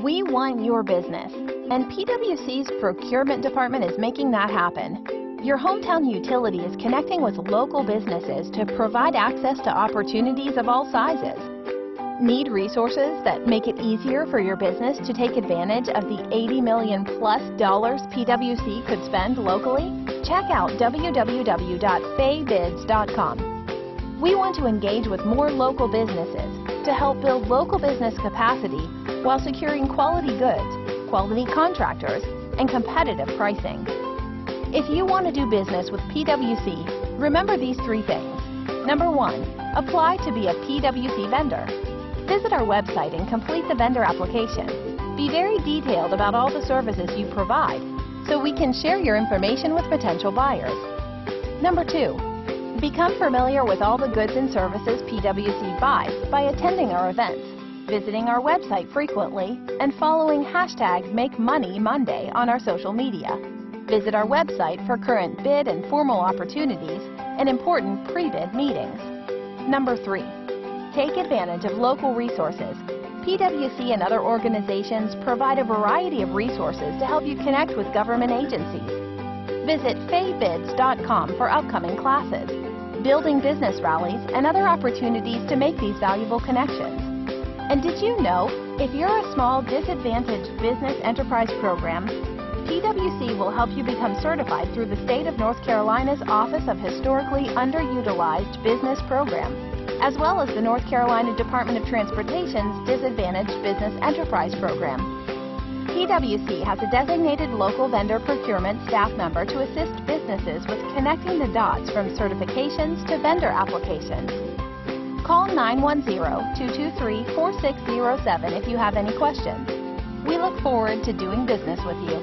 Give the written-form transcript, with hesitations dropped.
We want your business, and PwC's procurement department is making that happen. Your hometown utility is connecting with local businesses to provide access to opportunities of all sizes. Need resources that make it easier for your business to take advantage of the $80 million+ PwC could spend locally? Check out www.faybids.com. We want to engage with more local businesses to help build local business capacity while securing quality goods, quality contractors, and competitive pricing. If you want to do business with PwC, remember these 3 things. Number 1, apply to be a PwC vendor. Visit our website and complete the vendor application. Be very detailed about all the services you provide so we can share your information with potential buyers. Number 2, become familiar with all the goods and services PwC buys by attending our events, visiting our website frequently, and following #MakeMoneyMonday on our social media. Visit our website for current bid and formal opportunities and important pre-bid meetings. Number 3, take advantage of local resources. PwC and other organizations provide a variety of resources to help you connect with government agencies. Visit faybids.com for upcoming classes, building business rallies, and other opportunities to make these valuable connections. And did you know, if you're a small disadvantaged business enterprise program, PwC will help you become certified through the state of North Carolina's Office of Historically Underutilized Business Program, as well as the North Carolina Department of Transportation's Disadvantaged Business Enterprise Program. PwC has a designated local vendor procurement staff member to assist businesses with connecting the dots from certifications to vendor applications. Call 910-223-4607 if you have any questions. We look forward to doing business with you.